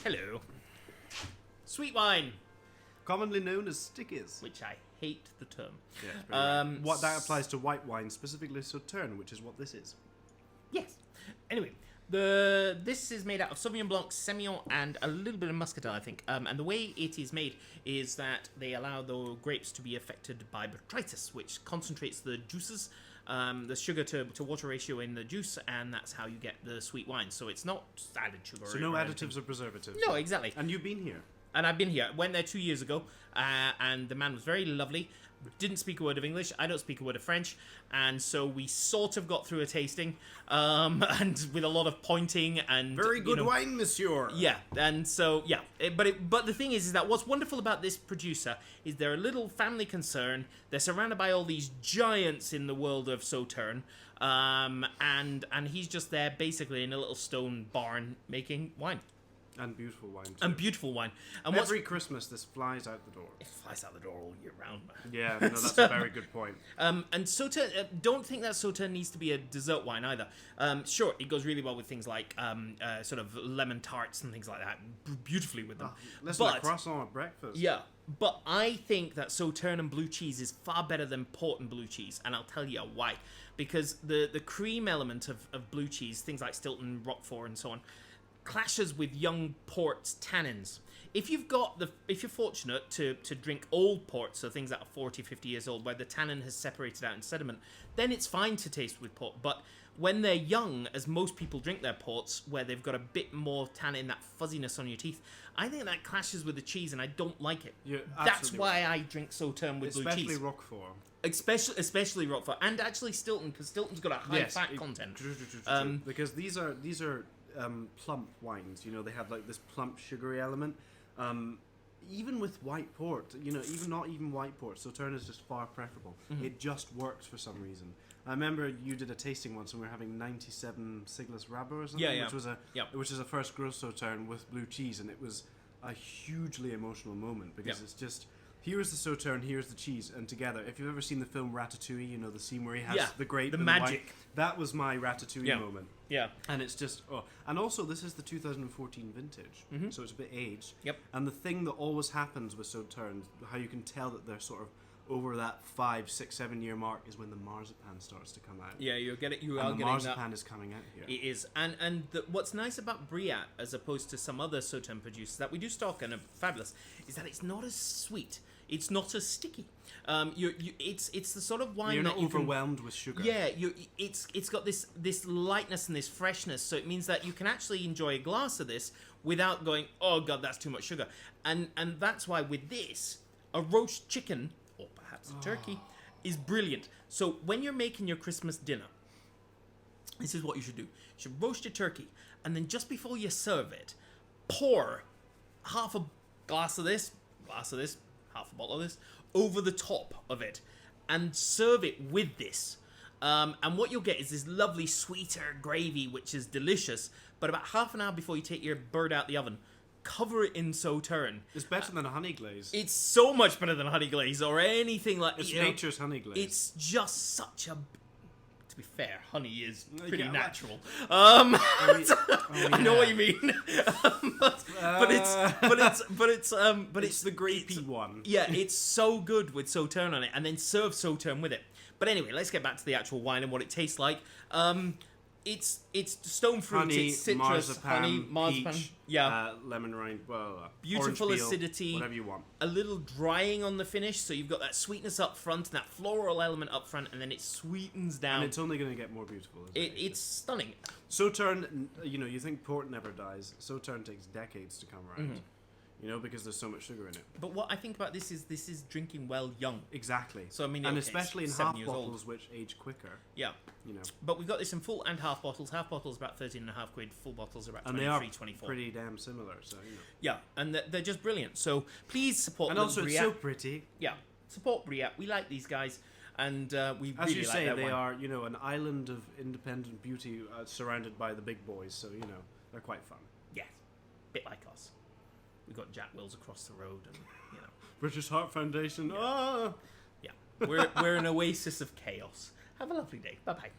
Hello. Sweet wine, Commonly known as stickies. which I hate the term. Yeah, it's pretty right. What that applies to white wine, specifically Sauternes, which is what this is. Yes. Anyway, this is made out of Sauvignon Blanc, Semillon, and a little bit of Muscatel, I think. And the way it is made is that they allow the grapes to be affected by botrytis, which concentrates the juices, the sugar to water ratio in the juice, and that's how you get the sweet wine. So it's not added sugar. So no additives or preservatives. No, exactly. And you've been here. And I've been here. Went there 2 years ago, and the man was very lovely. Didn't speak a word of English. I don't speak a word of French, and so we sort of got through a tasting, and with a lot of pointing and Very good wine, monsieur. Yeah, and so yeah, but the thing is that what's wonderful about this producer is they're a little family concern. They're surrounded by all these giants in the world of Sauternes, and he's just there basically in a little stone barn making wine. And beautiful wine, too. And beautiful wine. And Every Christmas, this flies out the door. It flies out the door all year round, man. Yeah, no, that's a very good point. And Sauternes, don't think that Sauternes needs to be a dessert wine either. Sure, it goes really well with things like sort of lemon tarts and things like that. Beautifully with them. Listen, a croissant at breakfast. Yeah, but I think that Sauternes and blue cheese is far better than port and blue cheese, and I'll tell you why. Because the cream element of blue cheese, things like Stilton, Roquefort, and so on, clashes with young port's tannins. If you're fortunate to drink old port, so things that are 40, 50 years old, where the tannin has separated out in sediment, then it's fine to taste with port. But when they're young, as most people drink their ports, where they've got a bit more tannin, that fuzziness on your teeth, I think that clashes with the cheese, and I don't like it. That's why I drink Sauternes with blue cheese. Especially Roquefort. Especially Roquefort, and actually Stilton, because Stilton's got a high fat content. True. Because these are plump wines. You know, they have like this plump sugary element. Even with white port, you know, not even white port, Sauternes is just far preferable. Mm-hmm. It just works for some reason. I remember you did a tasting once and we were having 97 Siglas Rabba or something, which is a first gross Sauternes with blue cheese, and it was a hugely emotional moment because it's just, here's the Sauternes, here's the cheese, and together. If you've ever seen the film Ratatouille, you know, the scene where he has the grape, the and magic. The wine, that was my Ratatouille moment. Yeah. And it's just, and also this is the 2014 vintage, so it's a bit aged. Yep. And the thing that always happens with Sauternes, how you can tell that they're sort of over that 5, 6, 7 year mark, is when the marzipan starts to come out. Yeah, you are getting the marzipan is coming out here. It is, and what's nice about Briatte, as opposed to some other Sauternes producers that we do stock and are fabulous, is that it's not as sweet. It's not as sticky. It's the sort of wine you're that not overwhelmed with sugar. Yeah, it's got this lightness and this freshness. So it means that you can actually enjoy a glass of this without going, oh god, that's too much sugar. And that's why with this, a roast chicken or perhaps a turkey is brilliant. So when you're making your Christmas dinner, this is what you should do. You should roast your turkey, and then just before you serve it, pour half a glass of this, half a bottle of this, over the top of it, and serve it with this. And what you'll get is this lovely sweeter gravy, which is delicious, but about half an hour before you take your bird out the oven, cover it in Sauternes. It's better than a honey glaze. It's so much better than honey glaze or anything like that. It's nature's honey glaze. It's just such a... To be fair, honey is pretty natural. I know what you mean. but it's the grapey one. Yeah, it's so good with Sauternes on it, and then serve Sauternes with it. But anyway, let's get back to the actual wine and what it tastes like. It's stone fruit, honey, it's citrus, marzipan, peach, lemon rind, beautiful orange peel, acidity, whatever you want. A little drying on the finish, so you've got that sweetness up front, and that floral element up front, and then it sweetens down. And it's only going to get more beautiful. It's stunning. Sauternes, you know, you think port never dies. Sauternes takes decades to come around. Mm-hmm. You know, because there's so much sugar in it. But what I think about this is drinking well young. Exactly. So I mean, and especially in half bottles, old. which age quicker. Yeah. You know. But we've got this in full and half bottles. Half bottles about 13.5 quid. Full bottles are about 23, and they are 24. Pretty damn similar. So you know. Yeah, and they're just brilliant. So please support. And also, Briatte. it's so pretty. Yeah, support Briatte. We like these guys, and we as really you like say, their they wine. are, you know, an island of independent beauty surrounded by the big boys. So you know, they're quite fun. Yes, bit like us. We've got Jack Wills across the road, and you know, British Heart Foundation. Yeah, we're an oasis of chaos. Have a lovely day. Bye bye.